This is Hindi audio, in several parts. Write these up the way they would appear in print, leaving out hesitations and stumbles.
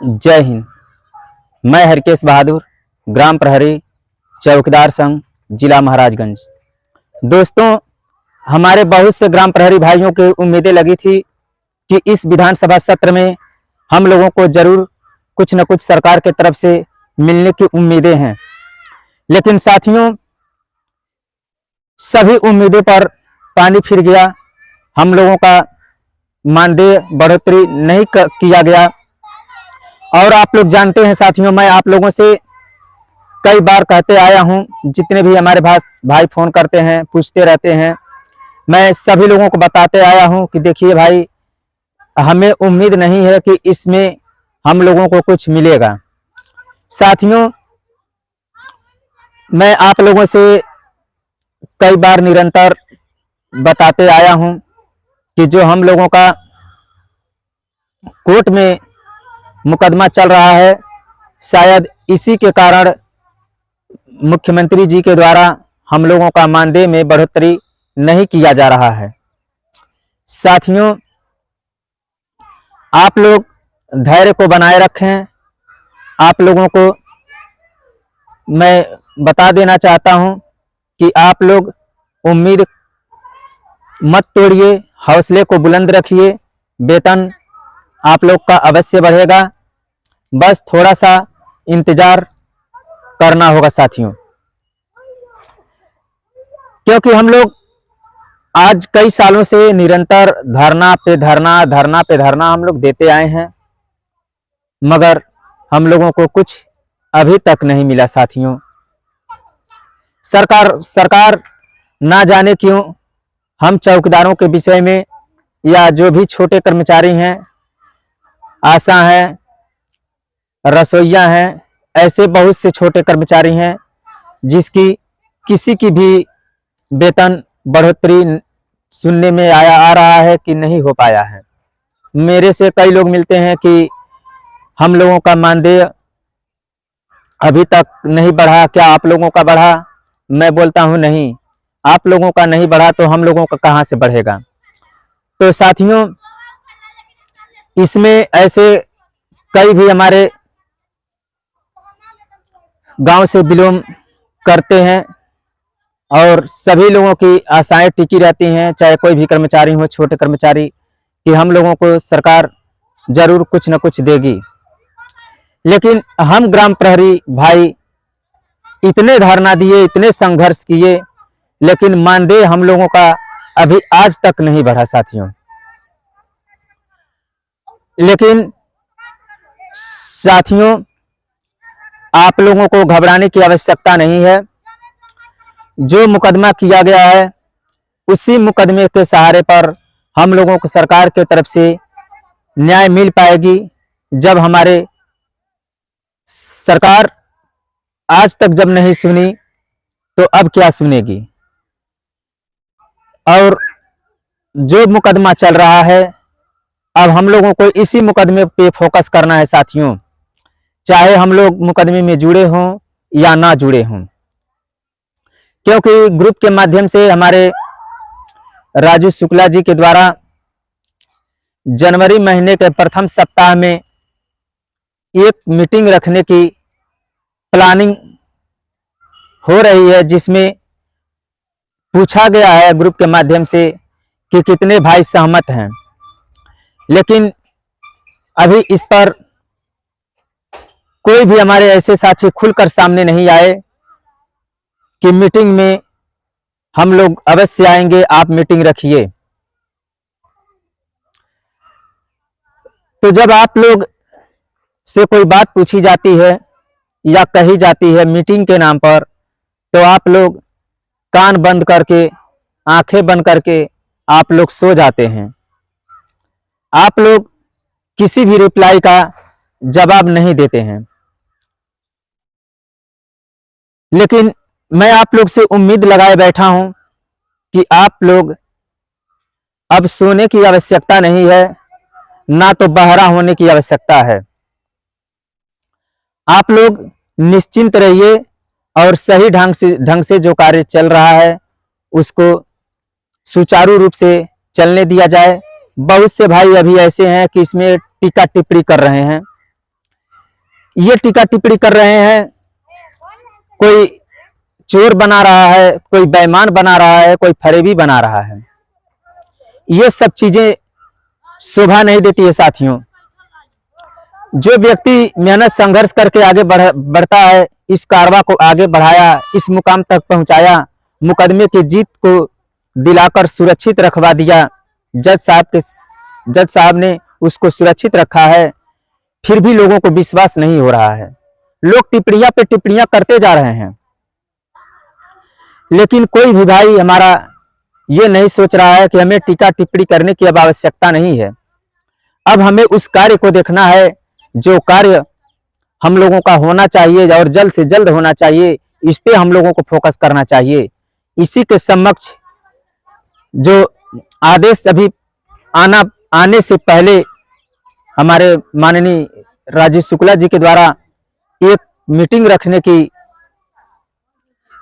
जय हिंद। मैं हरकेश बहादुर, ग्राम प्रहरी, चौकीदार संघ, जिला महाराजगंज। दोस्तों, हमारे बहुत से ग्राम प्रहरी भाइयों की उम्मीदें लगी थी कि इस विधानसभा सत्र में हम लोगों को जरूर कुछ न कुछ सरकार की तरफ से मिलने की उम्मीदें हैं। लेकिन साथियों, सभी उम्मीदों पर पानी फिर गया। हम लोगों का मानदेय बढ़ोतरी नहीं किया गया। और आप लोग जानते हैं साथियों, मैं आप लोगों से कई बार कहते आया हूं, जितने भी हमारे भाई फोन करते हैं, पूछते रहते हैं, मैं सभी लोगों को बताते आया हूं कि देखिए भाई, हमें उम्मीद नहीं है कि इसमें हम लोगों को कुछ मिलेगा। साथियों, मैं आप लोगों से कई बार निरंतर बताते आया हूं कि जो हम लोगों का कोर्ट में मुकदमा चल रहा है, शायद इसी के कारण मुख्यमंत्री जी के द्वारा हम लोगों का मानदेय में बढ़ोतरी नहीं किया जा रहा है। साथियों, आप लोग धैर्य को बनाए रखें। आप लोगों को मैं बता देना चाहता हूं कि आप लोग उम्मीद मत तोड़िए, हौसले को बुलंद रखिए। वेतन आप लोग का अवश्य बढ़ेगा, बस थोड़ा सा इंतजार करना होगा साथियों। क्योंकि हम लोग आज कई सालों से निरंतर धरना पे धरना हम लोग देते आए हैं, मगर हम लोगों को कुछ अभी तक नहीं मिला साथियों। सरकार ना जाने क्यों हम चौकीदारों के विषय में, या जो भी छोटे कर्मचारी हैं, आशा हैं, रसोइया हैं, ऐसे बहुत से छोटे कर्मचारी हैं जिसकी किसी की भी वेतन बढ़ोतरी सुनने में आ रहा है कि नहीं हो पाया है। मेरे से कई लोग मिलते हैं कि हम लोगों का मानदेय अभी तक नहीं बढ़ा, क्या आप लोगों का बढ़ा? मैं बोलता हूं नहीं, आप लोगों का नहीं बढ़ा तो हम लोगों का कहां से बढ़ेगा। तो साथियों, इसमें ऐसे कई भी हमारे गांव से बिलोंग करते हैं और सभी लोगों की आशाएं टिकी रहती हैं, चाहे कोई भी कर्मचारी हो, छोटे कर्मचारी, कि हम लोगों को सरकार जरूर कुछ न कुछ देगी। लेकिन हम ग्राम प्रहरी भाई इतने धरना दिए, इतने संघर्ष किए, लेकिन मानदेय हम लोगों का अभी आज तक नहीं बढ़ा साथियों। लेकिन साथियों, आप लोगों को घबराने की आवश्यकता नहीं है। जो मुकदमा किया गया है, उसी मुकदमे के सहारे पर हम लोगों को सरकार की तरफ से न्याय मिल पाएगी। जब हमारे सरकार आज तक जब नहीं सुनी तो अब क्या सुनेगी। और जो मुकदमा चल रहा है, अब हम लोगों को इसी मुकदमे पे फोकस करना है साथियों, चाहे हम लोग मुकदमे में जुड़े हों या ना जुड़े हों। क्योंकि ग्रुप के माध्यम से हमारे राजू शुक्ला जी के द्वारा जनवरी महीने के प्रथम सप्ताह में एक मीटिंग रखने की प्लानिंग हो रही है, जिसमें पूछा गया है ग्रुप के माध्यम से कि कितने भाई सहमत हैं। लेकिन अभी इस पर कोई भी हमारे ऐसे साथी खुलकर सामने नहीं आए कि मीटिंग में हम लोग अवश्य आएंगे, आप मीटिंग रखिए। तो जब आप लोग से कोई बात पूछी जाती है या कही जाती है मीटिंग के नाम पर, तो आप लोग कान बंद करके, आंखें बंद करके आप लोग सो जाते हैं। आप लोग किसी भी रिप्लाई का जवाब नहीं देते हैं। लेकिन मैं आप लोग से उम्मीद लगाए बैठा हूं कि आप लोग अब सोने की आवश्यकता नहीं है, ना तो बहरा होने की आवश्यकता है। आप लोग निश्चिंत रहिए और सही ढंग से जो कार्य चल रहा है उसको सुचारू रूप से चलने दिया जाए। बहुत से भाई अभी ऐसे हैं कि इसमें टीका टिप्पणी कर रहे हैं, ये टीका टिप्पणी कर रहे हैं, कोई चोर बना रहा है, कोई बेईमान बना रहा है, कोई फरेबी बना रहा है। ये सब चीजें शोभा नहीं देती है साथियों। जो व्यक्ति मेहनत संघर्ष करके आगे बढ़ता है, इस कारवा को आगे बढ़ाया, इस मुकाम तक पहुंचाया, मुकदमे की जीत को दिलाकर सुरक्षित रखवा दिया, जज साहब ने उसको सुरक्षित रखा है, फिर भी लोगों को विश्वास नहीं हो रहा है। लोग टिप्पणियां पे टिप्पणियां करते जा रहे हैं, लेकिन कोई भी भाई हमारा ये नहीं सोच रहा है कि हमें टीका टिप्पणी करने की अब आवश्यकता नहीं है। अब हमें उस कार्य को देखना है जो कार्य हम लोगों का होना चाहिए और जल्द से जल्द होना चाहिए, इस पे हम लोगों को फोकस करना चाहिए। इसी के समक्ष जो आदेश अभी आने से पहले हमारे माननीय राजीव शुक्ला जी के द्वारा एक मीटिंग रखने की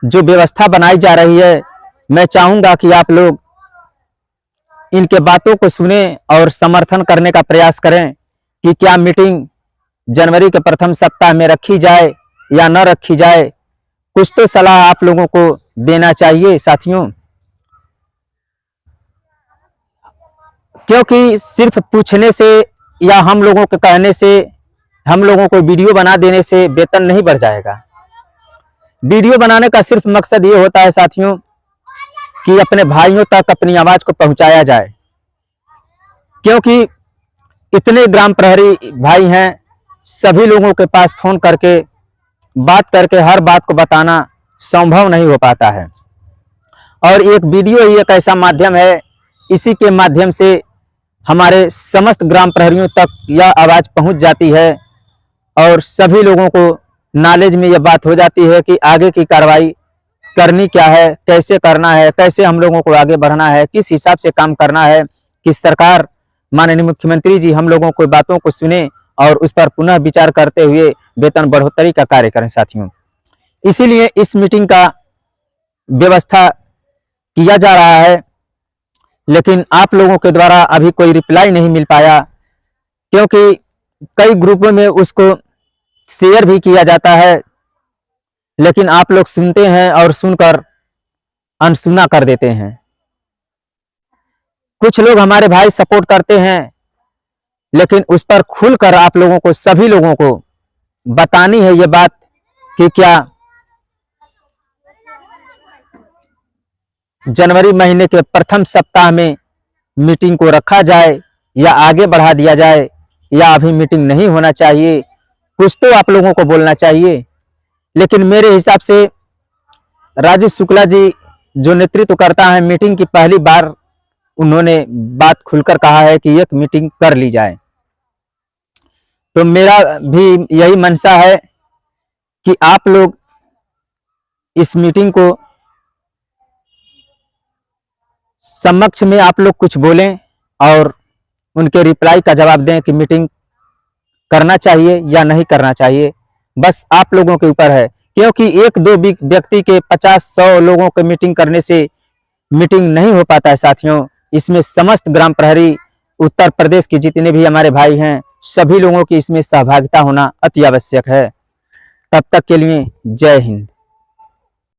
जो व्यवस्था बनाई जा रही है, मैं चाहूंगा कि आप लोग इनके बातों को सुने और समर्थन करने का प्रयास करें कि क्या मीटिंग जनवरी के प्रथम सप्ताह में रखी जाए या न रखी जाए। कुछ तो सलाह आप लोगों को देना चाहिए साथियों, क्योंकि सिर्फ पूछने से या हम लोगों के कहने से, हम लोगों को वीडियो बना देने से वेतन नहीं बढ़ जाएगा। वीडियो बनाने का सिर्फ मकसद ये होता है साथियों कि अपने भाइयों तक अपनी आवाज को पहुंचाया जाए, क्योंकि इतने ग्राम प्रहरी भाई हैं, सभी लोगों के पास फोन करके बात करके हर बात को बताना संभव नहीं हो पाता है। और एक वीडियो ही एक ऐसा माध्यम है, इसी के माध्यम से हमारे समस्त ग्राम प्रहरियों तक यह आवाज पहुंच जाती है और सभी लोगों को नॉलेज में यह बात हो जाती है कि आगे की कार्रवाई करनी क्या है, कैसे करना है, कैसे हम लोगों को आगे बढ़ना है, किस हिसाब से काम करना है कि सरकार माननीय मुख्यमंत्री जी हम लोगों को बातों को सुने और उस पर पुनः विचार करते हुए वेतन बढ़ोतरी का कार्य करें साथियों। इसीलिए इस मीटिंग का व्यवस्था किया जा रहा है, लेकिन आप लोगों के द्वारा अभी कोई रिप्लाई नहीं मिल पाया, क्योंकि कई ग्रुपों में उसको शेयर भी किया जाता है, लेकिन आप लोग सुनते हैं और सुनकर अनसुना कर देते हैं। कुछ लोग हमारे भाई सपोर्ट करते हैं, लेकिन उस पर खुलकर आप लोगों को, सभी लोगों को बतानी है ये बात कि क्या जनवरी महीने के प्रथम सप्ताह में मीटिंग को रखा जाए या आगे बढ़ा दिया जाए, या अभी मीटिंग नहीं होना चाहिए। कुछ तो आप लोगों को बोलना चाहिए। लेकिन मेरे हिसाब से राजीव शुक्ला जी जो नेतृत्व करता है, मीटिंग की पहली बार उन्होंने बात खुलकर कहा है कि एक मीटिंग कर ली जाए। तो मेरा भी यही मंशा है कि आप लोग इस मीटिंग को समक्ष में आप लोग कुछ बोलें और उनके रिप्लाई का जवाब दें कि मीटिंग करना चाहिए या नहीं करना चाहिए। बस आप लोगों के ऊपर है, क्योंकि एक दो व्यक्ति के 50-100 लोगों के मीटिंग करने से मीटिंग नहीं हो पाता है साथियों। इसमें समस्त ग्राम प्रहरी, उत्तर प्रदेश के जितने भी हमारे भाई हैं, सभी लोगों की इसमें सहभागिता होना अति आवश्यक है। तब तक के लिए जय हिंद।